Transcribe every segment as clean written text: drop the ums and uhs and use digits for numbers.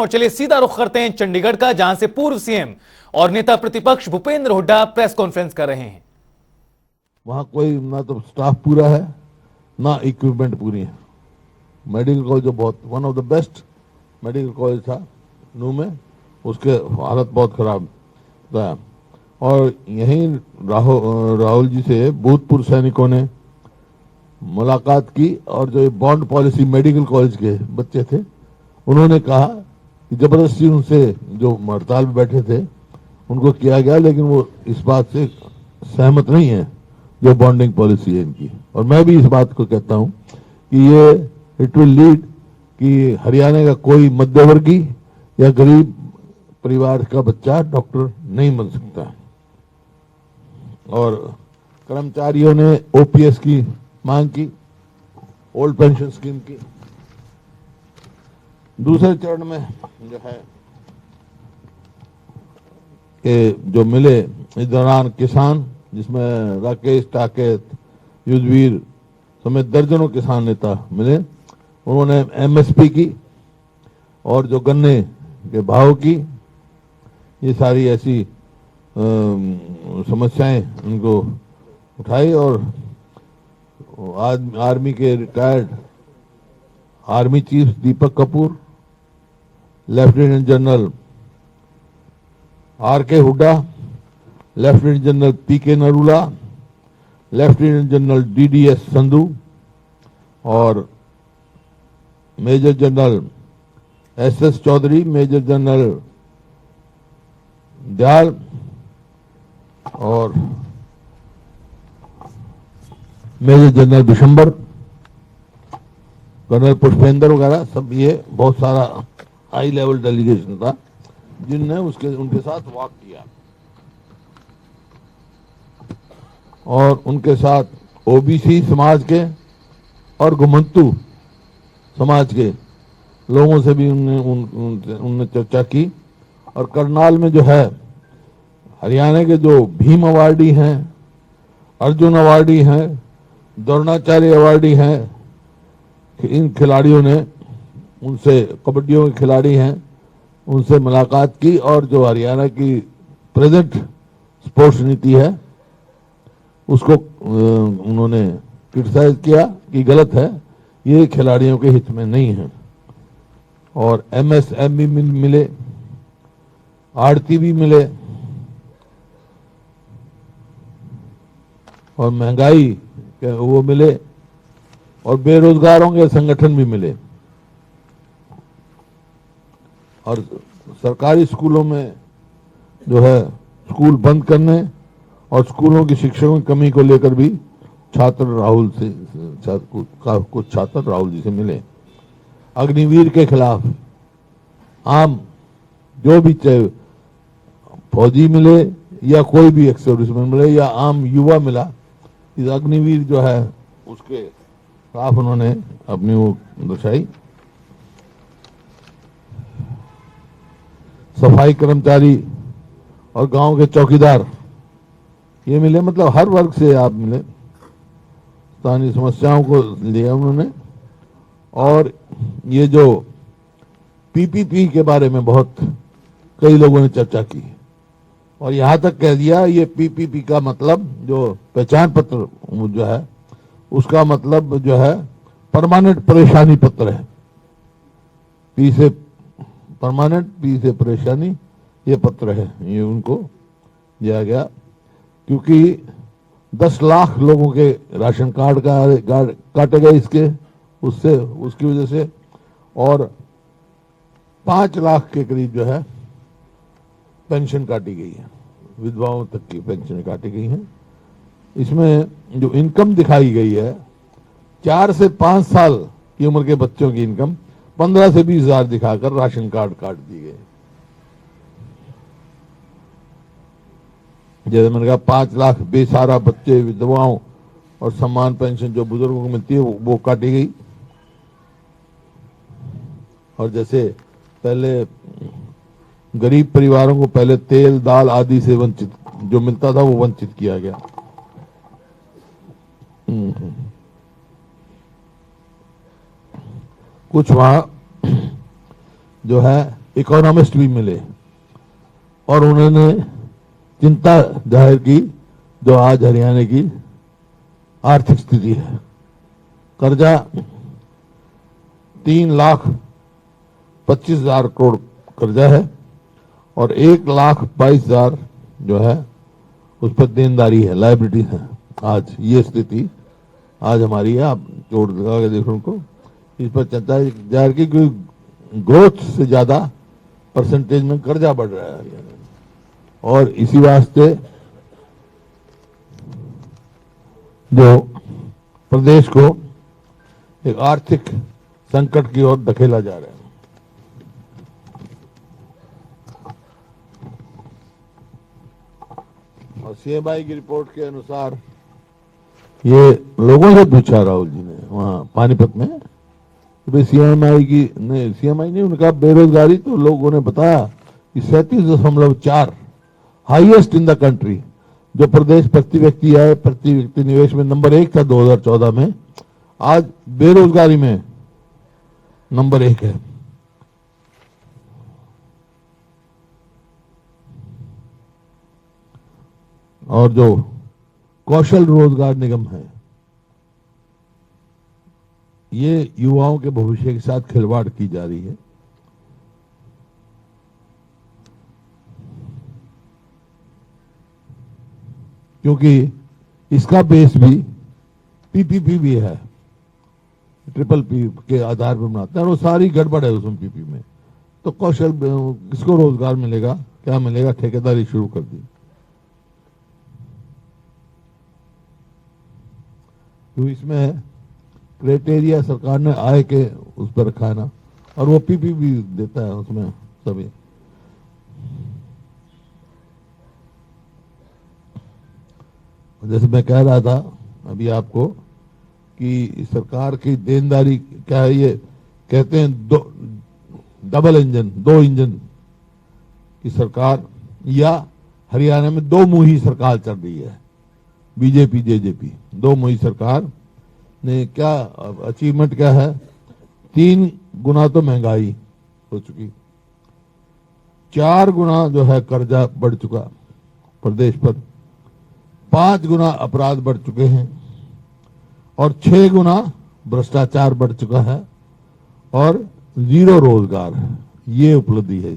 और चलिए सीधा रुख करते हैं चंडीगढ़ का, जहां से पूर्व सीएम और नेता प्रतिपक्ष भूपेंद्र हुड्डा प्रेस कॉन्फ्रेंस कर रहे हैं। वहां कोई ना तो स्टाफ पूरा है ना इक्विपमेंट पूरी है। मेडिकल कॉलेज जो बहुत one of the best medical college था नू में, उसके हालत बहुत खराब था। और यहीं राहुल जी से भूतपूर्व सैनिकों ने मुलाकात की और जो बॉन्ड पॉलिसी मेडिकल कॉलेज के बच्चे थे उन्होंने कहा कि जबरदस्ती उनसे जो हड़ताल में बैठे थे उनको किया गया, लेकिन वो इस बात से सहमत नहीं है जो बॉन्डिंग पॉलिसी है इनकी। और मैं भी इस बात को कहता हूं कि ये इट विल लीड कि हरियाणा का कोई मध्यवर्गीय या गरीब परिवार का बच्चा डॉक्टर नहीं बन सकता। और कर्मचारियों ने ओपीएस की मांग की, ओल्ड पेंशन स्कीम की। दूसरे चरण में जो है कि जो मिले इस दौरान किसान, जिसमें राकेश टाकेत, युद्धवीर समेत दर्जनों किसान नेता मिले, उन्होंने एमएसपी की और जो गन्ने के भाव की, ये सारी ऐसी समस्याएं उनको उठाई। और आर्मी के retired army chief Deepak Kapoor, lieutenant general R K Hooda, lieutenant general PK Narula, lieutenant general DDS Sandhu और major general SS Chaudhary, major general Dayal और major general Bishambar, colonel Pushpendra वगैरह, सब ये बहुत सारा हाई लेवल डेलीगेशन था जिनने उनके साथ वॉक किया। और उनके साथ ओबीसी समाज के और घुमंतु समाज के लोगों से भी उनने चर्चा की। और करनाल में जो है हरियाणा के जो भीम अवार्डी हैं, अर्जुन अवार्डी हैं, द्रोणाचार्य अवार्डी हैं, इन खिलाड़ियों ने उनसे, कबड्डियों के खिलाड़ी हैं, उनसे मुलाकात की। और जो हरियाणा की प्रेजेंट स्पोर्ट्स नीति है उसको उन्होंने क्रिटिसाइज किया कि गलत है, ये खिलाड़ियों के हित में नहीं है। और एमएसएमई मिले, आड़ती भी मिले और महंगाई के वो मिले और बेरोजगारों के संगठन भी मिले। और सरकारी स्कूलों में जो है स्कूल बंद करने और स्कूलों की शिक्षकों की कमी को लेकर भी छात्र राहुल से कुछ छात्र राहुल जी से मिले। अग्निवीर के खिलाफ आम जो भी, चाहे फौजी मिले या कोई भी एक्स सर्विसमैन मिले या आम युवा मिला, इस अग्निवीर जो है उसके खिलाफ उन्होंने अपनी वो दर्शाई। सफाई कर्मचारी और गांव के चौकीदार ये मिले, मतलब हर वर्ग से आप मिले, स्थानीय समस्याओं को लिया उन्होंने। और ये जो पीपीपी के बारे में बहुत कई लोगों ने चर्चा की और यहां तक कह दिया ये पीपीपी का मतलब, जो पहचान पत्र जो है उसका मतलब जो है परमानेंट परेशानी पत्र है। पी से परमानेंट, पी से परेशानी, ये पत्र है, ये उनको दिया गया। क्योंकि 10 लाख लोगों के राशन कार्ड काटे गए इसके, उससे, उसकी वजह से। और 5 लाख के करीब जो है पेंशन काटी गई है, विधवाओं तक की पेंशन काटी गई है। इसमें जो इनकम दिखाई गई है, 4 से 5 साल की उम्र के बच्चों की इनकम 15 से 20 हजार दिखाकर राशन कार्ड काट दिए गए। जैसे मैंने कहा 5 लाख बेसहारा बच्चे, विधवाओं और सम्मान पेंशन जो बुजुर्गों को मिलती है वो काटी गई। और जैसे पहले गरीब परिवारों को पहले तेल दाल आदि से वंचित जो मिलता था वो वंचित किया गया। कुछ वहां जो है इकोनॉमिस्ट भी मिले और उन्होंने चिंता जाहिर की जो आज हरियाणा की आर्थिक स्थिति है। कर्जा 3,25,000 करोड़ कर्जा है और 1,22,000 जो है उस पर देनदारी है, लायबिलिटी है। आज ये स्थिति आज हमारी है। आप जोड़ लगा के देखो उनको, इस पर चर्चा जाहिर की ग्रोथ से ज्यादा परसेंटेज में कर्जा बढ़ रहा है और इसी वास्ते जो प्रदेश को एक आर्थिक संकट की ओर धकेला जा रहा है। और सीएमआई की रिपोर्ट के अनुसार ये लोगों से पूछा राहुल जी ने वहां पानीपत में, तो सीएमआई की नहीं, सीएमआई नहीं, उनका बेरोजगारी तो लोगों ने बताया कि 37.4 हाईएस्ट इन द कंट्री। जो प्रदेश प्रति व्यक्ति आय प्रति व्यक्ति निवेश में नंबर 1 था 2014 में, आज बेरोजगारी में नंबर 1 है। और जो कौशल रोजगार निगम है, ये युवाओं के भविष्य के साथ खिलवाड़ की जा रही है। क्योंकि इसका बेस भी पीपीपी भी है, ट्रिपल पी के आधार पर बनाते हैं और वो सारी गड़बड़ है उसमें पीपी में। तो कौशल किसको रोजगार मिलेगा, क्या मिलेगा? ठेकेदारी शुरू कर दी। तो इसमें क्राइटेरिया सरकार ने आय के उस पर रखा है ना, और वो पीपी भी देता है उसमें सभी। जैसे मैं कह रहा था अभी आपको कि सरकार की देनदारी क्या है, ये कहते हैं डबल इंजन, 2 इंजन की सरकार, या हरियाणा में 2 मुही सरकार चल रही है, बीजेपी जेजेपी 2 मुही सरकार ने क्या अचीवमेंट क्या है? 3 गुना तो महंगाई हो चुकी, 4 गुना जो है कर्जा बढ़ चुका प्रदेश पर, 5 गुना अपराध बढ़ चुके हैं और 6 गुना भ्रष्टाचार बढ़ चुका है और 0 रोजगार। ये उपलब्धि है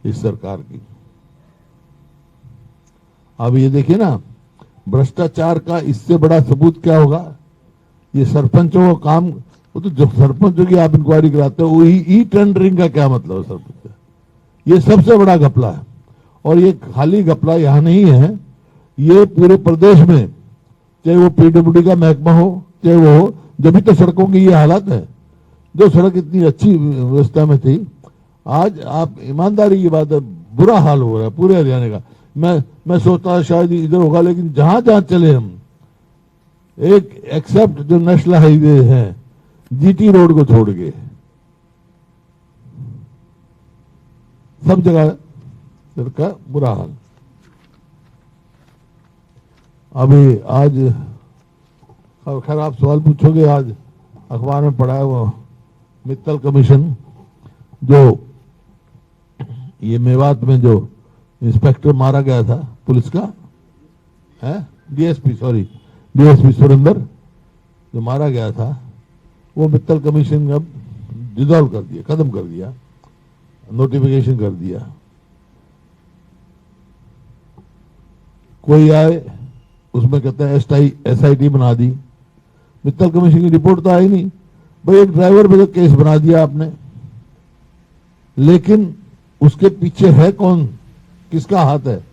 इस सरकार की। अब ये देखिए ना, भ्रष्टाचार का इससे बड़ा सबूत क्या होगा? ये सरपंचों का काम, वो तो जो सरपंचों की आप इंक्वायरी कराते हो, ई टेंडरिंग का क्या मतलब है सरपंच? ये सबसे बड़ा घपला है। और ये खाली घपला यहां नहीं है, ये पूरे प्रदेश में, चाहे वो पीडब्ल्यूडी का महकमा हो चाहे वो हो, जब भी तो सड़कों की ये हालत है। जो सड़क इतनी अच्छी व्यवस्था में थी, आज आप ईमानदारी की बात है, बुरा हाल हो रहा है पूरे हरियाणा का। मैं सोचता शायद इधर होगा, लेकिन जहां जहां चले हम, एक एक्सेप्ट जो नेशनल हाईवे है, जीटी रोड को छोड़ के सब जगह सड़क का बुरा हाल। अभी आज खैर आप सवाल पूछोगे, आज अखबार में पढ़ा है वो मित्तल कमीशन, जो ये मेवात में जो इंस्पेक्टर मारा गया था पुलिस का है, डीएसपी सुरेंद्र जो मारा गया था, वो मित्तल कमीशन ने अब डिसॉल्व कर दिया, खत्म कर दिया, नोटिफिकेशन कर दिया। कोई आए उसमें कहते हैं एसआईटी बना दी, मित्तल कमीशन की रिपोर्ट तो आई नहीं। भाई एक ड्राइवर पे तो केस बना दिया आपने, लेकिन उसके पीछे है कौन, किसका हाथ है?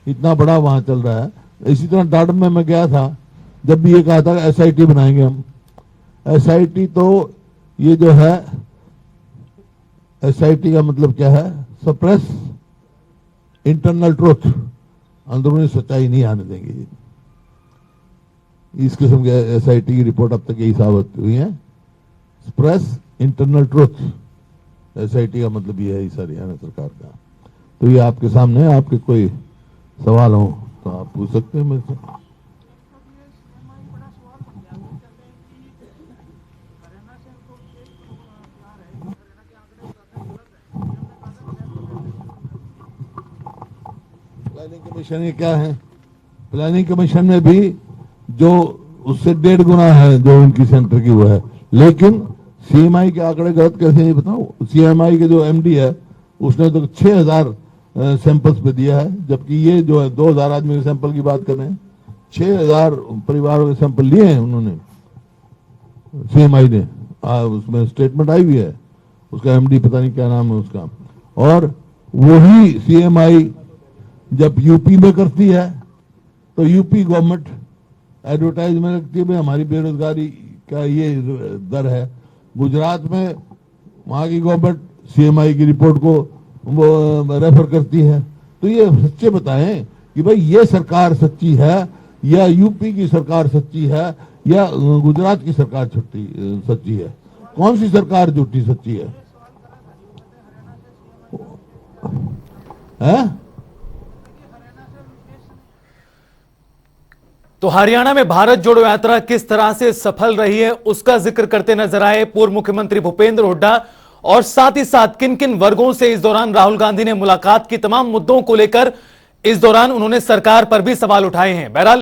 इतना बड़ा वहां चल रहा है। इसी तरह डाडम में मैं गया था, जब भी ये कहा था एसआईटी बनाएंगे हम। एसआईटी तो ये जो है, एसआईटी का मतलब क्या है? सप्रेस इंटरनल ट्रुथ, अंदरूनी सच्चाई नहीं आने देंगे। इस किस्म के एसआईटी की रिपोर्ट अब तक यही साबित हुई है, सप्रेस इंटरनल ट्रुथ। एसआईटी का मतलब ये है इस हरियाणा सरकार का। तो ये आपके सामने, आपके कोई सवाल हो तो आप पूछ सकते हैं मेरे से। प्लानिंग कमीशन ये क्या है? प्लानिंग कमीशन में भी जो उससे 1.5 गुना है जो उनकी सेंटर की वो है, लेकिन सीएमआई के आंकड़े गलत कैसे नहीं बताओ? सीएमआई के जो एमडी है उसने तो 6000 सैंपल्स पे दिया है, जबकि ये जो है 2000 आदमी के सैंपल की बात कर रहे हैं। 6000 परिवारों के सैंपल लिए हैं उन्होंने, सीएमआई ने। उसमें स्टेटमेंट आई हुई है, उसका एमडी पता नहीं क्या नाम है उसका। और वही सीएमआई जब यूपी में करती है तो यूपी गवर्नमेंट एडवर्टाइजमेंट रखती है, भाई हमारी बेरोजगारी का ये दर है। गुजरात में वहां की गवर्नमेंट सीएमआई की रिपोर्ट को वो रेफर करती है। तो ये सच्चे बताएं कि भाई ये सरकार सच्ची है या यूपी की सरकार सच्ची है या गुजरात की सरकार सच्ची है? कौन सी सरकार झूठी सच्ची है? हैं? तो हरियाणा में भारत जोड़ो यात्रा किस तरह से सफल रही है उसका जिक्र करते नजर आए पूर्व मुख्यमंत्री भूपेंद्र हुड्डा, और साथ ही साथ किन किन वर्गों से इस दौरान राहुल गांधी ने मुलाकात की, तमाम मुद्दों को लेकर इस दौरान उन्होंने सरकार पर भी सवाल उठाए हैं। बहरहाल